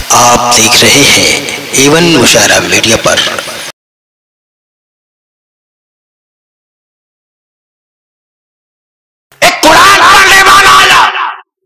आप देख रहे हैं एवन मुशायरा मीडिया पर। एक कुरान पढ़ने वाला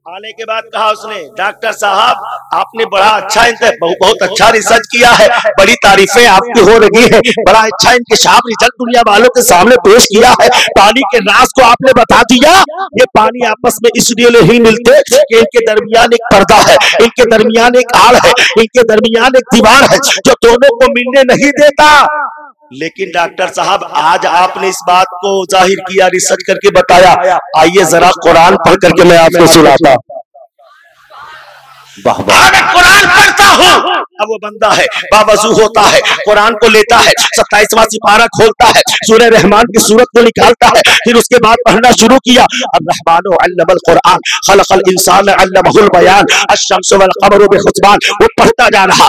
आने के बाद कहा उसने, डॉक्टर साहब आपने बड़ा अच्छा बहुत अच्छा रिसर्च किया है, बड़ी तारीफें आपकी हो रही है, बड़ा अच्छा इंकशाफ रिजल्ट दुनिया वालों के सामने पेश किया है, पानी के राज को आपने बता दिया। ये पानी आपस में इसलिए नहीं मिलते कि इनके दरमियान एक पर्दा है, इनके दरमियान एक आड़ है, इनके दरमियान एक दीवार है जो दोनों को मिलने नहीं देता। लेकिन डॉक्टर साहब आज आपने इस बात को जाहिर किया, रिसर्च करके बताया। आइए जरा कुरान पढ़ करके मैं आपको सुनाता। मैं कुरान पढ़ता हूँ। अब वो बंदा है, बावजू होता है, कुरान को लेता है, 27वां सिपारा खोलता है, सूरह रहमान की सूरत को निकालता है, फिर उसके बाद पढ़ना शुरू किया। अर्रहमानु अल्लमल कुरान खलकल इंसान अल्लमहुल बयान अश-शम्सु वल क़मरु बिहुस्बान। वो पढ़ता जा रहा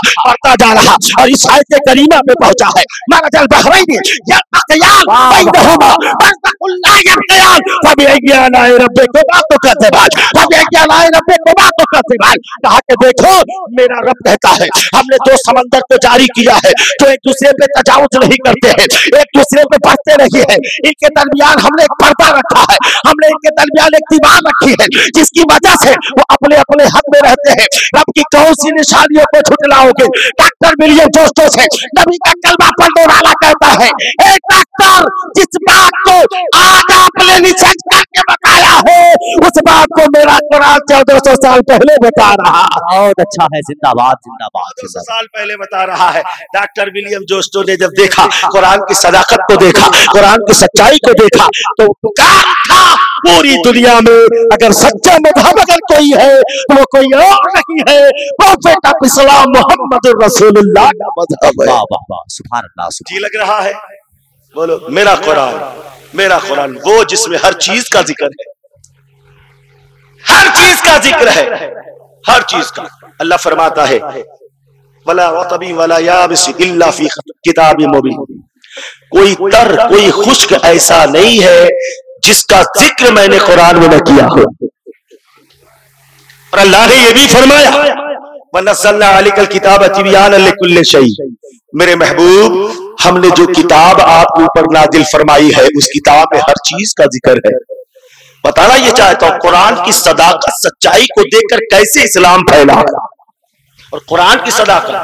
और इस आयत करीमा पे पहुंचा है। मरजल बहरैन यल्तक़ियान बैनहुमा बरज़खुन ला यब्ग़ियान फबिअय्यि आलाइ रब्बिकुमा तुकज़्ज़िबान फबिअय्यि आलाइ रब्बिकुमा तुकज़्ज़िबान। कहा कि देखो मेरा रब कहता है हमने दो समंदर को जारी किया है जो एक दूसरे पे तजावुज नहीं करते हैं, एक दूसरे पे बढ़ते नहीं है। इनके दरमियान हमने एक पर्दा रखा है, हमने इनके दरमियान एक दीवार रखी है जिसकी वजह से वो अपने अपने हद में रहते हैं। रब की कौन सी निशानियों को झुठलाओगे? डॉक्टर विलियम जोस्टो से नबी का कलमा पढ़ने वाला कहता है, एक डॉक्टर जिस बात को आज आपने रिसर्च करके बताया है उस बात को मेरा कुरान 1400 साल पहले बता रहा। बहुत अच्छा है, जिंदाबाद जिंदाबाद। 1400 साल पहले बता रहा है। डॉक्टर विलियम जोस्टो ने जब देखा, कुरान की सदाकत को देखा, कुरान की सच्चाई को देखा, तो कहा था पूरी दुनिया में अगर सच्चा मजहब अगर कोई है तो वो कोई और नहीं है, प्रोफेट ऑफ इस्लाम मोहम्मद रसूलुल्लाह का मजहब है। वाह वाह वाह, सुभान अल्लाह। जी लग रहा है? बोलो मेरा कुरान वो जिसमें हर चीज का जिक्र है, हर चीज का जिक्र है, हर चीज का। अल्लाह फरमाता है वला रतबी वला याबिस इल्ला फी किताबिम मुबीन। कोई तर कोई खुश्क ऐसा नहीं है जिसका जिक्र मैंने कुरान में न किया हो। और अल्लाह ने यह भी फरमाया वनज़्ज़लना अलैकल किताब तिबयान लिकुल्लि शै। मेरे महबूब हमने जो किताब आपके ऊपर नाजिल फरमाई है उस किताब में हर चीज का जिक्र है। बताना ये चाहता हूं कुरान की सदाकत सच्चाई को देखकर कैसे इस्लाम फैला है। और कुरान की सदाकत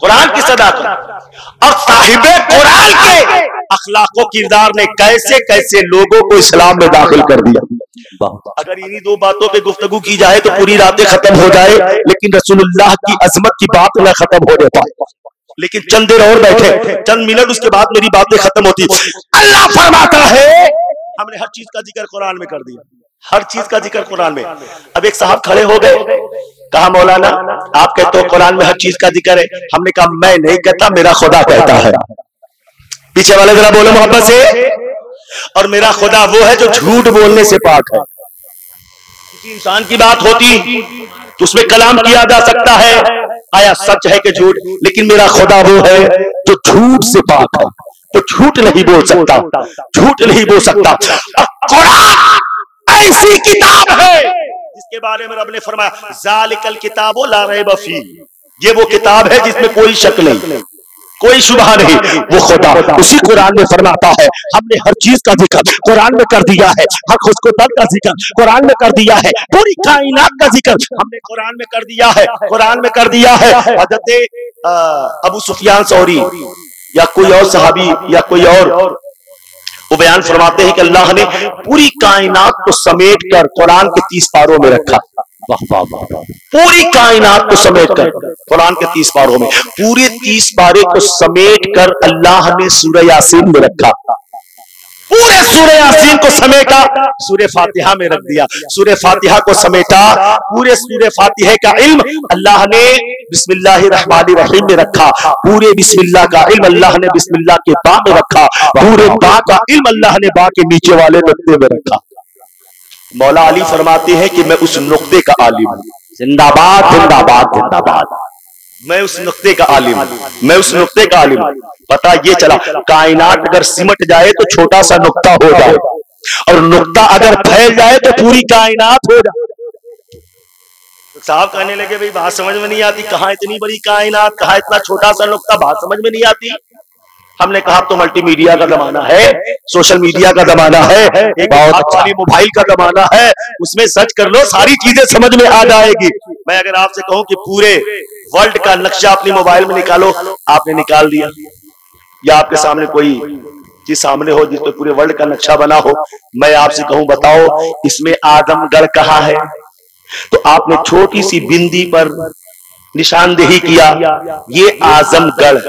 और साहिबे कुरान के अखलाक किरदार ने कैसे कैसे लोगों को इस्लाम में दाखिल कर दिया। अगर इन्हीं दो बातों पे गुफ्तगू की जाए तो पूरी रातें खत्म हो जाए, लेकिन रसूलुल्लाह की अजमत की बात न खत्म हो पाए। लेकिन चंद देर और बैठे, चंद मिनट उसके बाद मेरी बातें खत्म होती। अल्लाह फरमाता है हमने हर चीज का जिक्र कुरान में कर दिया, हर चीज का जिक्र कुरान में। अब एक साहब खड़े हो गए, कहा मौलाना आप कहते हो कुरान में हर चीज का जिक्र है। हमने कहा मैं नहीं कहता, मेरा खुदा कहता है। पीछे वाले जरा बोलो मोहब्बत से। और मेरा खुदा वो है जो झूठ बोलने से पाक है। किसी इंसान की बात होती तो उसमें कलाम किया जा सकता है, आया सच है कि झूठ, लेकिन मेरा खुदा वो है जो झूठ से पाक है, तो झूठ नहीं बोल सकता, झूठ नहीं बोल सकता। कुरान ऐसी किताब है जिसके बारे में रब ने फरमाया ज़ालिकल किताबु ला रैब फीह। ये वो किताब है जिसमें कोई शक नहीं, कोई शुबहा नहीं। वो खुदा उसी कुरान में फरमाता है हमने हर चीज का जिक्र कुरान में कर दिया है, हर खुशकुदर का जिक्र कुरान में कर दिया है, पूरी कायनात का जिक्र हमने कुरान में कर दिया है, कुरान में कर दिया है। हज़रत अबू सुफियान सौरी या कोई और सहाबी या कोई और वो बयान फरमाते हैं कि अल्लाह ने पूरी कायनात को समेट कर कुरान के 30 पारों में रखा। वाह वाह वाह। पूरी कायनात को समेट कर कुरान के 30 पारों में, पूरे 30 पारे को समेट कर अल्लाह ने सूरह यासीन में रखा। पूरे सूरह यासीन को समेटा, सूरह फातिहा में रख दिया। सूरह फातिहा को समेटा, पूरे सूरह फातिहा का इल्म अल्लाह ने बिस्मिल्लाहिर रहमानिर रहीम में रखा। पूरे बिस्मिल्लाह का इल्म अल्लाह ने बिस्मिल्लाह के बा में रखा। पूरे बा का इल्म अल्लाह ने बा के नीचे वाले नुक्ते में रखा। मौला अली फरमाते हैं कि मैं उस नुक्ते का आलिम हूं। जिंदाबाद जिंदाबाद जिंदाबाद। मैं उस नुक्ते का आलिम, मैं उस नुक्ते का आलिम। पता ये चला कायनात अगर सिमट जाए तो छोटा सा नुक्ता हो जाए, और नुक्ता अगर फैल जाए तो पूरी कायनात हो जाए। साहब कहने लगे भाई बात समझ में नहीं आती, कहाँ इतनी बड़ी कायनात, कहाँ इतना छोटा सा नुक्ता, बात समझ में नहीं आती। हमने कहा तो मल्टीमीडिया का जमाना है, सोशल मीडिया का जमाना है, एक वाली मोबाइल का जमाना है, उसमें सर्च कर लो सारी चीजें समझ में आ जाएगी। मैं अगर आपसे कहूं कि पूरे वर्ल्ड का नक्शा अपनी मोबाइल में निकालो, आपने निकाल दिया, या आपके सामने कोई चीज सामने हो जिसमें पूरे वर्ल्ड का नक्शा बना हो, मैं आपसे कहूं बताओ इसमें आजमगढ़ कहाँ है, तो आपने छोटी सी बिंदी पर निशानदेही किया, ये आजमगढ़,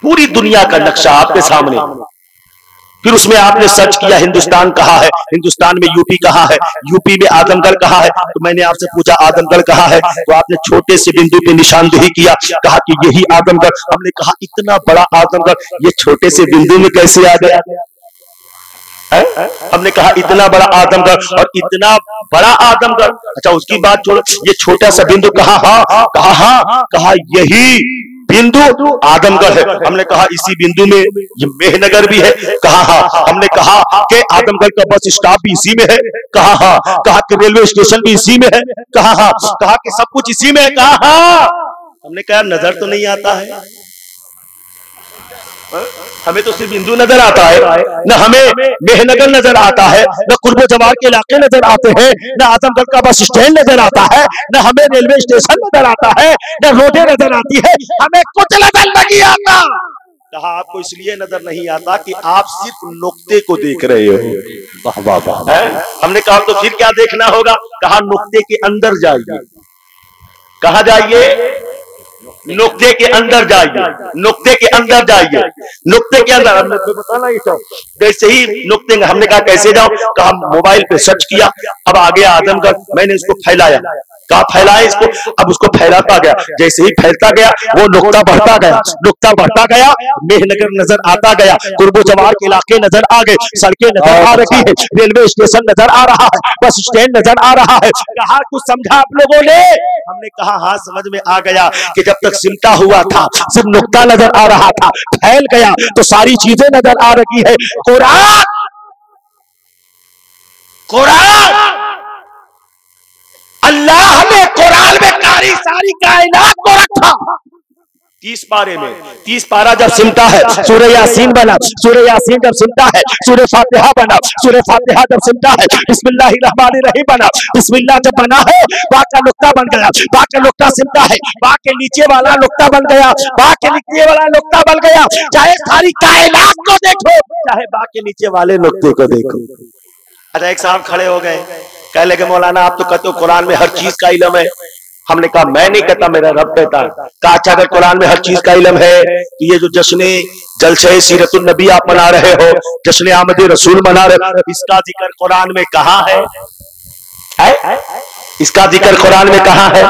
पूरी दुनिया का नक्शा आपके सामने। फिर उसमें आपने सर्च किया हिंदुस्तान कहाँ है, हिंदुस्तान में यूपी कहाँ है, यूपी में आजमगढ़ कहाँ है, तो मैंने आपसे पूछा आजमगढ़ कहाँ है, तो आपने छोटे से बिंदु पे निशानदेही किया, कहा कि यही आजमगढ़। हमने कहा इतना बड़ा आजमगढ़ ये छोटे से बिंदु में कैसे आ गया है? हमने कहा इतना बड़ा आजमगढ़ और इतना बड़ा आजमगढ़, अच्छा उसकी बात छोड़ो, ये छोटा सा बिंदु कहा, कहा यही बिंदु आजमगढ़ है। हमने कहा इसी बिंदु में ये मेहनगर भी है, कहा हाँ। हमने कहा कि आजमगढ़ का बस स्टॉप भी इसी में है, कहा हाँ। कहा कि रेलवे स्टेशन भी इसी में है, कहा हाँ। कहा कि सब कुछ इसी में है, कहा हाँ। हमने कहा नजर तो नहीं आता है, हमें तो सिर्फ बिंदु नजर आता है, न हमें मेहनगर नजर आता है, न कुर्बो जवार के इलाके नजर आते हैं, न आजमगढ़ का बस स्टैंड नजर आता है, न हमें रेलवे स्टेशन नजर आता है, न रोडें नजर आती है, हमें कुछ नजर नहीं आता। कहा आपको इसलिए नजर नहीं आता कि आप सिर्फ नुक्ते को देख रहे हो। वाह वाह वाह। हमने कहा तो फिर क्या देखना होगा, कहा नुक्ते के अंदर जाइए। कहा जाइए, नुक्ते के अंदर जाइए, नुक्ते के अंदर जाइए, नुक्ते के अंदर। हमने बताना ही था, जैसे ही नुक्ते, हमने कहा कैसे जाओ, कहा मोबाइल पे सर्च किया, अब आ गया आजमगढ़, मैंने इसको फैलाया, कहा फैलाए इसको, अब उसको फैलाता गया, जैसे ही फैलता गया वो नुक्ता बढ़ता गया, नुक्ता बढ़ता गया, मेहनगर नजर आता गया, कुर्बो जवार के इलाके नजर आ गए, सड़कें नजर आ रही है, रेलवे स्टेशन नजर आ रहा है, बस स्टैंड नजर आ रहा है। कहा कुछ समझा आप लोगों ने? हमने कहा हाँ समझ में आ गया कि जब तक सिमटा हुआ था सिर्फ नुक्ता नजर आ रहा था, फैल गया तो सारी चीजें नजर आ रही है। कुरान, कुरान, अल्लाह ने कुरान में सारी कायनात को रखा। 30 पारे में, 30 पारा जब सिमटा है, सूरह यासीन बना, सूरह यासीन जब सिमटा है, सूरह फातिहा बना, सूरह फातिहा जब सिमटा है, बिस्मिल्लाहिर्रहमानिर्रहीम बना, बिस्मिल्लाह जब बना है, बा का नुक्ता बन गया, बा का नुक्ता सिमटा है, बा के नीचे वाला नुक्ता बन गया, बा के नीचे वाला नुक्ता बन गया। चाहे सारी कायनात को देखो, चाहे बा के नीचे वाले नुक्ते को देखो। अच्छा एक साहब खड़े हो गए, कह लगे मौलाना आप तो कहते हो कुरान में हर चीज का इल्म है। हमने कहा मैं नहीं कहता, मेरा रब कहता है। कहा अच्छा अगर कुरान में हर चीज का इल्म है तो ये जो जश्न जलसे सीरतुन नबी आप मना रहे हो, जश्न आमद रसूल मना रहे हो, इसका जिक्र कुरान में कहाँ है? इसका जिक्र कुरान में कहाँ है?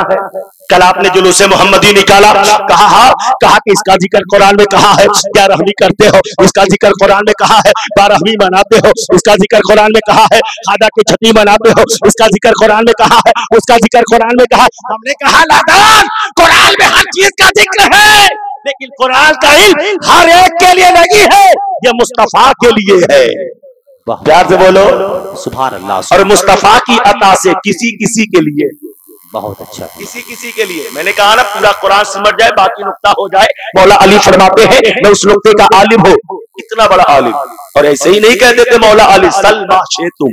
कल आपने जुलूसे मोहम्मदी निकाला, कहा हाँ, कहा कि इसका जिक्र कुरान में कहाँ है? क्या रहमी करते हो, इसका जिक्र कुरान में कहाँ है? बारहवीं मनाते हो, इसका जिक्र कुरान में कहाँ है? खादा की छठी मनाते हो, इसका जिक्र कुरान में कहाँ है? उसका जिक्र कुरान में कहा। हमने कहा लादान, कुरान में हर चीज का जिक्र है, लेकिन कुरान का इल्म हर एक के लिए नहीं है, ये मुस्तफा के लिए है। प्यार से बोलो सुभान अल्लाह। और मुस्तफा की अता से किसी किसी के लिए, बहुत अच्छा, किसी किसी के लिए। मैंने कहा ना पूरा कुरान समझ जाए बाकी नुक्ता हो जाए। मौला अली फरमाते हैं मैं उस नुक्ते का आलिम हूँ, इतना बड़ा आलिम। और ऐसे ही नहीं कह देते मौला अली सल्मा शेतुम,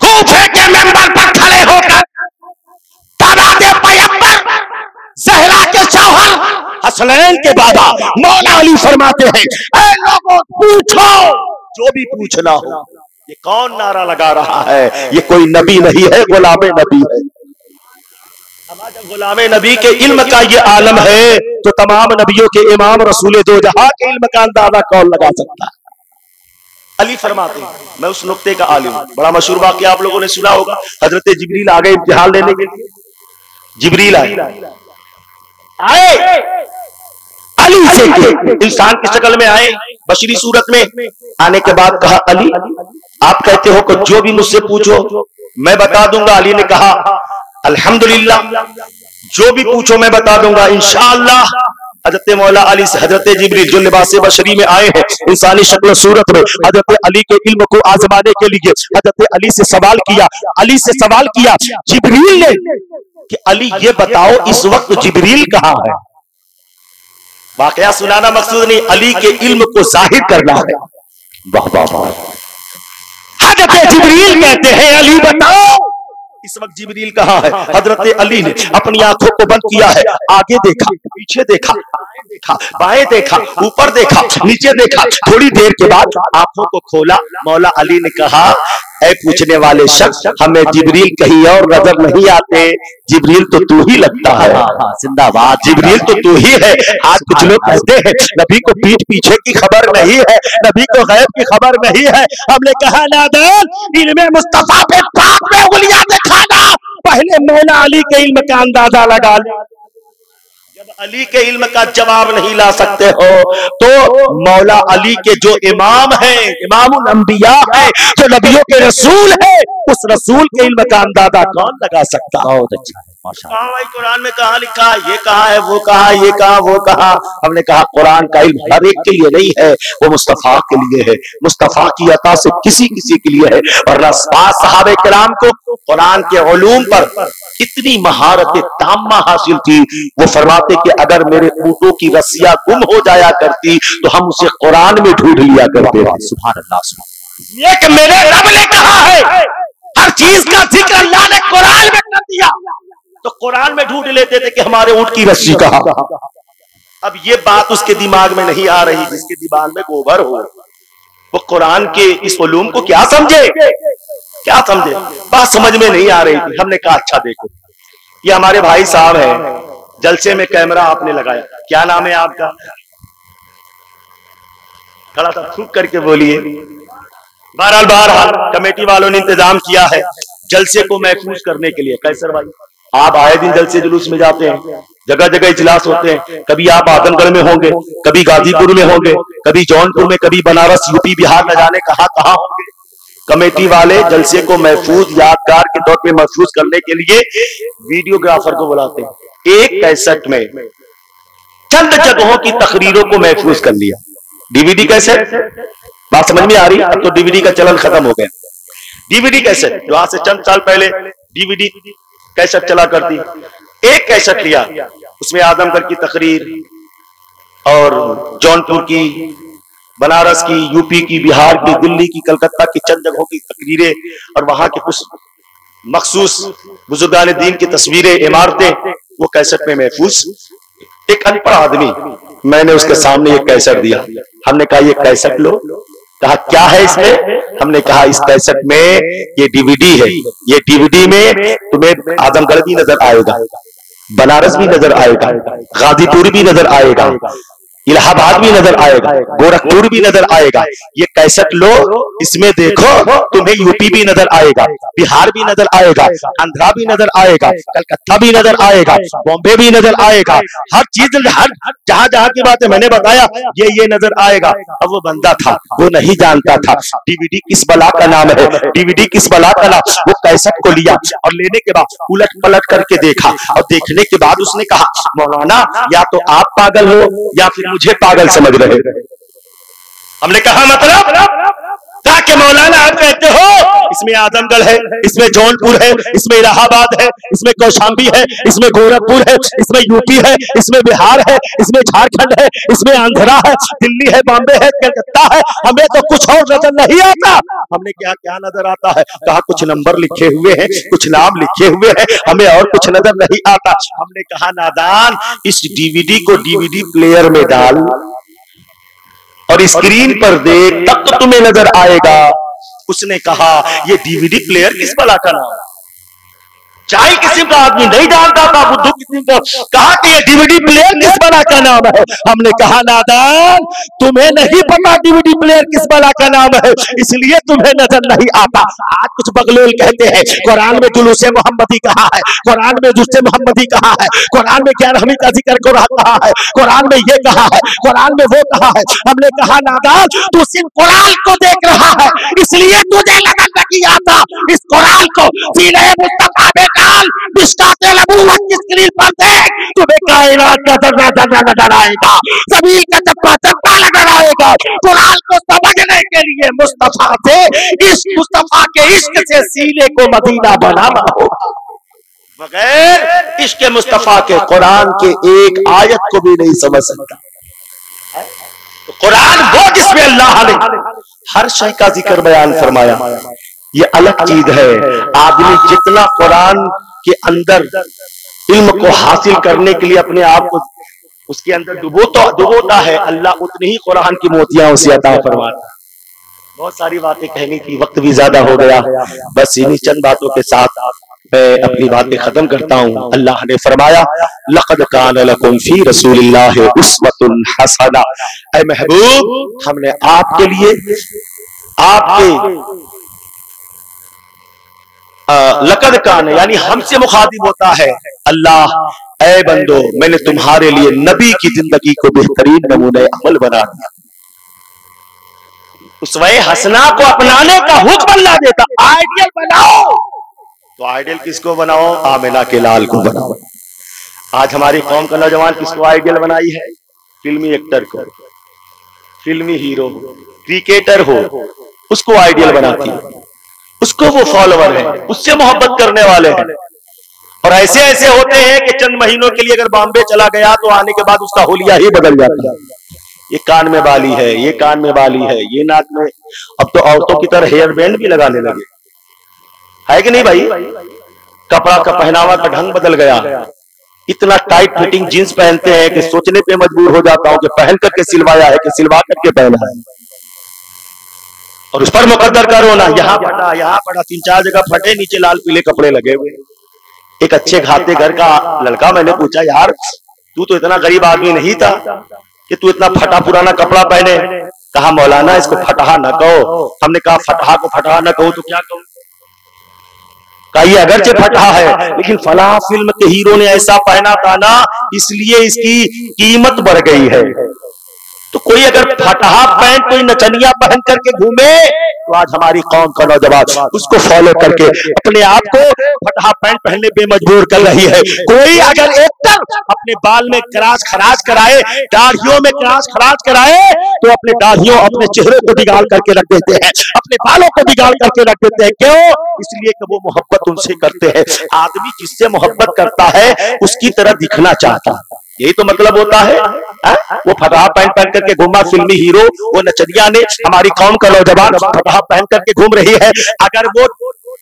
कूफे के मेंबर पर खड़े होकर तादादे पैगंबर ज़हरा के शौहर हसनैन के बाबा मौला अली फरमाते हैं ऐ लोगों पूछो जो भी पूछना हो। ये कौन नारा लगा रहा है? ये कोई नबी नहीं है, गुलामे नबी है। हमारा गुलामे नबी के इल्म का ये आलम है तो तमाम नबियों के इमाम रसूल दो जहां के इल्म का अंदाजा कौन लगा सकता है? अली फरमाते हैं मैं उस नुक्ते का आलिम हूं। बड़ा मशहूर वाक़या आप लोगों ने सुना होगा, हजरत जिब्रील आ गए इम्तिहान लेने के लिए। जिब्रील आए अली से इंसान की शक्ल में आए, बशरी सूरत में आने के बाद कहा अली आप कहते हो कि जो भी मुझसे पूछो मैं बता दूंगा। अली ने कहा अल्हम्दुलिल्लाह, जो भी पूछो मैं बता दूंगा इंशाअल्लाह। हजरत मौला अली से हजरत जिब्रील जो लिबास बशरी में आए हैं इंसानी शक्ल सूरत में हजरत अली के इल्म को आजमाने के लिए हजरत अली से सवाल किया जिब्रील ने कि अली ये बताओ इस वक्त जिब्रील कहाँ है। वाकया सुनाना मकसूद नहीं, अली के इल्म को जाहिर करना है। वाह वाह वाह। हजरत जिब्रील कहते हैं अली बताओ इस वक्त जिब्रील कहाँ है। हजरत अली ने अपनी आंखों को बंद किया है, आगे देखा, पीछे देखा, बाएं देखा, ऊपर देखा, नीचे देखा। थोड़ी देर के बाद आंखों को खोला, मौला अली ने कहा ऐ पूछने वाले शख्स, हमें जिब्रील कहीं और नजर नहीं आते, जिब्रील तो तू ही लगता है। जिंदाबाद, जिब्रील तो तू ही है। आज कुछ लोग कहते हैं नबी को पीठ पीछे की खबर नहीं है, नबी को गैब की खबर नहीं है। हमने कहा नादान, इल्मे मुस्तफा पे पाक में उंगलियां दिखाना, पहले मौला अली के इल्म का अंदाजा लगा लो। जब अली के इल्म का जवाब नहीं ला सकते हो तो मौला अली के जो इमाम हैं, इमामुल अंबिया है, जो नबियों के रसूल है, उस रसूल के इल्म का अंदाजा कौन लगा सकता। बहुत अच्छा है माशाअल्लाह। कहा भाई कुरान में कहा लिखा है, ये कहा है, वो कहा, ये कहा, वो कहा। हमने कहा कुरान का इल्म हर एक के लिए नहीं है, वो मुस्तफा के लिए है, मुस्तफा की अता से किसी किसी के लिए है। और सहाबे किराम को कुरान के उलूम पर इतनी महारत ताम्मा हासिल थी, वो फरमाते कि अगर मेरे ऊँटों की रस्सियां गुम हो जाया करती तो हम उसे कुरान में ढूंढ लिया करते। सुभान अल्लाह, सुभान। ये कि मेरे रब ने कहा है, हर चीज का जिक्र अल्लाह ने कुरान में कर दिया, तो कुरान में ढूंढ लेते थे कि हमारे ऊँट की रस्सी कहाँ। अब ये बात उसके दिमाग में नहीं आ रही, जिसके दिमाग में गोबर हो, वो कुरान के इस उलूम को क्या समझे, क्या समझे। बात समझ में नहीं आ रही थी। हमने कहा अच्छा देखो, ये हमारे भाई साहब हैं, जलसे में कैमरा आपने लगाया, क्या नाम है आपका, थोड़ा सा फूक करके बोलिए। बहरहाल कमेटी वालों ने इंतजाम किया है जलसे को महफूज करने के लिए। कैसर भाई, आप आए दिन जलसे जुलूस में जाते हैं, जगह जगह इजलास होते हैं, कभी आप आदमगढ़ में होंगे, कभी गाजीपुर में होंगे, कभी जौनपुर में, कभी बनारस, यूपी, बिहार, न जाने कहां होंगे। कमेटी वाले जलसे को महफूज यादगार के तौर पे महफूज करने के लिए वीडियोग्राफर को बुलाते हैं। एक कैसेट में चंद जगहों की तकरीरों को महफूज कर लिया। डीवीडी कैसेट, बात समझ में आ रही। अब तो डीवीडी का चलन खत्म हो गया। डीवीडी कैसेट जो आज से चंद साल पहले डीवीडी कैसेट चला करती, एक कैसेट लिया, उसमें आजमगढ़ की तकरीर और जौनपुर की, बनारस की, यूपी की, बिहार की, दिल्ली की, कलकत्ता की चंद जगहों की तकरीरें और वहां के कुछ मखसूस बुजुर्गान दीन की तस्वीरें, इमारतें वो कैसेट में महफूज। एक अनपढ़ आदमी, मैंने उसके सामने ये कैसेट दिया, हमने कहा ये कैसेट लो। कहा क्या है इसमें, हमने कहा इस कैसेट में ये डीवीडी है, ये डीवीडी में तुम्हें आजमगढ़ भी नजर आएगा, बनारस भी नजर आएगा, गाजीपुर भी नजर आएगा, इलाहाबाद भी नजर आएगा, गोरखपुर भी नजर आएगा। ये कैसेट लो, इसमें देखो, तुम्हें यूपी भी नजर आएगा, बिहार भी नजर आएगा, आंध्रा भी नजर आएगा, कलकत्ता भी नजर आएगा, बॉम्बे भी नजर आएगा, हर चीज, हर जहां जहां की बातें मैंने बताया ये नजर आएगा। अब वो बंदा था, वो नहीं जानता था डीवीडी किस बला का नाम है, डीवीडी किस बला का नाम। वो कैसेट को लिया और लेने के बाद उलट पलट करके देखा और देखने के बाद उसने कहा मौलाना या तो आप पागल हो या फिर मुझे पागल समझ रहे। हमने कहा मतलब ताकि मौलाना आप कहते हो इसमें आजमगढ़ है, इसमें जौनपुर है, इसमें इलाहाबाद है, इसमें कौशाम्बी है, इसमें गोरखपुर है, इसमें यूपी है, इसमें बिहार है, इसमें झारखंड है, इसमें आंध्रा है, दिल्ली है, बॉम्बे है, कलकत्ता है, हमें तो कुछ और नजर नहीं आता। हमने क्या क्या नजर आता है, कहा कुछ नंबर लिखे हुए हैं, कुछ नाम लिखे हुए हैं, हमें और कुछ नजर नहीं आता। हमने कहा नादान, इस डीवीडी को डीवीडी प्लेयर में डाल और स्क्रीन पर देख, तब तो तुम्हें नजर आएगा। उसने कहा ये डीवीडी प्लेयर किस बला का नाम, चाहे किसी का आदमी नहीं जानता था, बुद्धू किसी को कहा कि ये डीवीडी प्लेयर किस बला का नाम है। हमने कहा नादान, तुम्हें नहीं पता डीवीडी प्लेयर किस बला का नाम है, इसलिए तुम्हें नजर नहीं आता। आज कुछ बगलोल कहते हैं कुरान में जुलूसे मोहम्मदी कहा है, कुरान में जुलूसे मोहम्मदी कहा है, कुरान में ग्यारहवीं का जिक्र कहा है, कुरान में ये कहा है, कुरान में वो कहा है। हमने कहा नादान, तू सिर्फ कुरान को देख रहा है, इसलिए तुझे नजर नहीं आता। इस कुरान को सीने मुस्तफा में डाल, की स्क्रीन पर देख, तुम्हें कायनात का दर्रा दर्रा नजर आएगा, जमीन का चप्पा चप्पा नजर आएगा। कुरान को समझने के लिए मुस्तफा से, इस मुस्तफा के इश्क से सीने को मदीना बनाना होगा। बगैर इश्क मुस्तफा के कुरान के एक आयत को भी नहीं समझ सकता। तो कुरान वो जिसमें अल्लाह ने हर शय का जिक्र बयान फरमाया, ये अलग चीज है। आदमी जितना कुरान के अंदर इल्म को हासिल करने के लिए अपने आप को उसके अंदर डुबोता है, अल्लाह उतनी ही कुरान की मोतियां उसे अता फरमाता है। बहुत सारी बातें कहनी थी, वक्त भी ज्यादा हो गया, बस इन्हीं चंद बातों के साथ मैं अपनी बातें खत्म करता हूँ। अल्लाह ने फरमाया लक़द कान लकुम फी रसूलिल्लाहि उस्वतुन हसना, ऐ महबूब हमने आपके लिए आपके लक़द कान यानी हमसे मुखातिब होता है अल्लाह, ऐ बंदो मैंने तुम्हारे लिए नबी की जिंदगी को बेहतरीन नमूने अमल बना दिया। उसवे हसना को अपनाने का हुक्म अल्लाह देता, आइडियल बनाओ। तो आइडियल किसको बनाओ? आमिना के लाल को बनाओ। आज हमारी कौम का नौजवान किसको आइडियल बनाई है? फिल्मी एक्टर को, फिल्मी हीरो हो, क्रिकेटर हो, उसको आइडियल बनाती है, उसको वो फॉलोवर है, उससे मोहब्बत करने वाले हैं। और ऐसे ऐसे होते हैं कि चंद महीनों के लिए अगर बॉम्बे चला गया तो आने के बाद उसका होलिया ही बदल जाता है। ये कान में बाली है, ये कान में बाली है, ये नाक में, अब तो औरतों की तरह हेयर बैंड भी लगाने लगे, है कि नहीं भाई? कपड़ा का पहनावा का ढंग बदल गया, इतना टाइट फिटिंग जींस पहनते हैं कि सोचने पे मजबूर हो जाता हूं कि पहन करके सिलवाया है कि सिलवा करके पहना है। और उस पर मुकद्दर का रोना, यहाँ फटा 3-4 जगह फटे, नीचे लाल पीले कपड़े लगे हुए। एक अच्छे खाते घर का लड़का, मैंने पूछा यार तू तो इतना गरीब आदमी नहीं था कि तू इतना फटा पुराना कपड़ा पहने। कहा मौलाना इसको फटहा न कहो। हमने कहा फटहा को फटहा न कहो तो क्या कहो? कहा ये अगरचे फटहा है लेकिन फलां फिल्म के हीरो ने ऐसा पहना था ना, इसलिए इसकी कीमत बढ़ गई है। तो कोई अगर फटहा पैंट कोई नचनिया पहन करके घूमे तो आज हमारी कौम का नौजवान उसको फॉलो करके अपने आप को फटहा पैंट पहनने पे मजबूर कर रही है। कोई अगर एक्टर अपने बाल में क्रास खराज कराए, दाढ़ियों में क्रास खराज कराए तो अपने दाढ़ियों अपने चेहरे को बिगाड़ करके रख देते हैं, अपने बालों को बिगाड़ करके रख देते हैं। क्यों? इसलिए कि वो मोहब्बत उनसे करते हैं। आदमी जिससे मोहब्बत करता है उसकी तरह दिखना चाहता है, यही तो मतलब होता है। वो फटहा पहन पहन करके घूमा फिल्मी हीरो, वो नचनिया ने, हमारी कौम का नौजवान फटहा पहन करके घूम रही है। अगर वो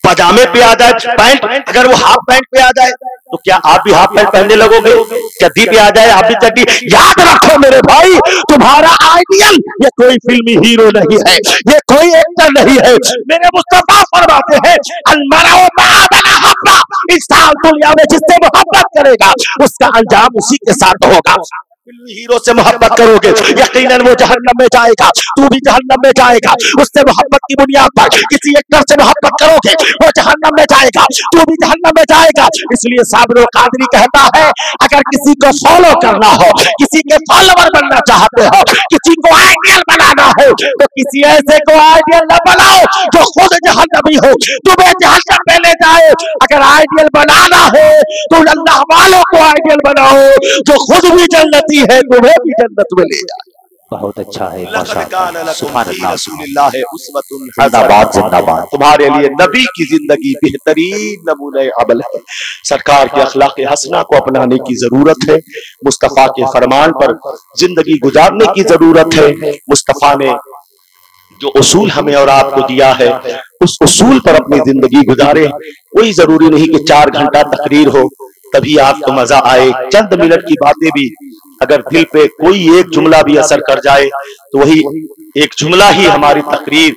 पजामे पे आ जाए पैंट, अगर वो हाफ पैंट पे आ जाए तो क्या आप भी हाफ पैंट पहनने लगोगे? चड्डी पे आ जाए आप भी चड्डी। याद रखो मेरे भाई, तुम्हारा आइडियल ये कोई फिल्मी हीरो नहीं है, ये कोई एक्टर नहीं है। मेरे मुस्तफा फरमाते हैं अलमरउ मा बना हब्बा, इंसान दुनिया में जिससे मोहब्बत करेगा उसका अंजाम उसी के साथ होगा। फिल्मी हीरो से मोहब्बत करोगे यकीनन वो जहन्नम में जाएगा, तू भी जहन्नम में जाएगा। उससे मोहब्बत की बुनियाद पर किसी एक्टर से मोहब्बत करोगे वो जहन्नम में जाएगा, तू भी जहन्नम में जाएगा। इसलिए साबिर कादरी कहता है अगर किसी को फॉलो करना हो, किसी के फॉलोवर बनना चाहते हो, किसी को आइडियल बनाना हो तो किसी ऐसे को आइडियल न बनाओ जो खुद जहन्नमी हो, तुम्हें जहन्नम में ले जाए। अगर आइडियल बनाना है तो अल्लाह वालों को आइडियल बनाओ जो खुद भी जन्नती है, तुम्हें भी जन्नत में ले जाए। बहुत अच्छा है, माशाअल्लाह, सुभान अल्लाह। जिंदाबाद जिंदाबाद। तुम्हारे लिए नबी की जिंदगी बेहतरीन नमूने अमल है। सरकार के अखलाक हसना को अपनाने की जरूरत है, मुस्तफा के फरमान पर जिंदगी गुजारने की जरूरत है। मुस्तफा ने जो उसूल हमें और आपको दिया है उस उसूल पर अपनी जिंदगी गुजारे। कोई जरूरी नहीं कि 4 घंटा तकरीर हो तभी आपको मजा आए। चंद मिनट की बातें भी अगर दिल पे कोई एक जुमला भी असर कर जाए तो वही एक जुमला ही हमारी तकरीर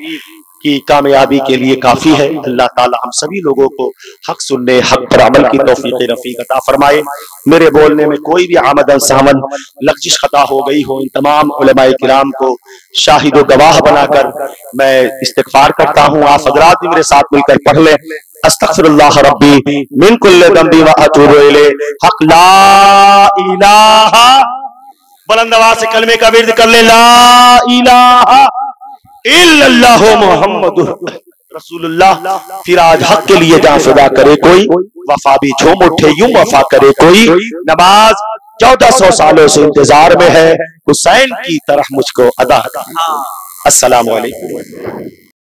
की कामयाबी के लिए काफी है। अल्लाह ताला हम सभी लोगों को हक सुनने, हक पर अमल की तौफीक रफीक अता फरमाए। मेरे बोलने में कोई भी आमदन सामन लफ्ज़िश खता हो गई हो, इन तमाम उलमाए किराम को शाहिद व गवाह बनाकर मैं इस्तिग़फ़ार करता हूँ। आप हज़रात भी मेरे साथ मिलकर पढ़ लें। अस्तग़फ़िरुल्लाह रब्बी मिन कुल्लि ज़ंबी व अतूबु इलैहि। हक ला इलाहा, बुलंद आवाज़ से कलमे का विर्द कर ले, ला इलाहा इल्लल्लाह मुहम्मदुर रसूलुल्लाह। फिर आज हक के लिए जान फिदा करे कोई, वफा भी झूम उठे यूं वफा करे कोई। नमाज 1400 सालों से इंतजार में है, हुसैन की तरफ मुझको अदा। अस्सलाम वालेकुम।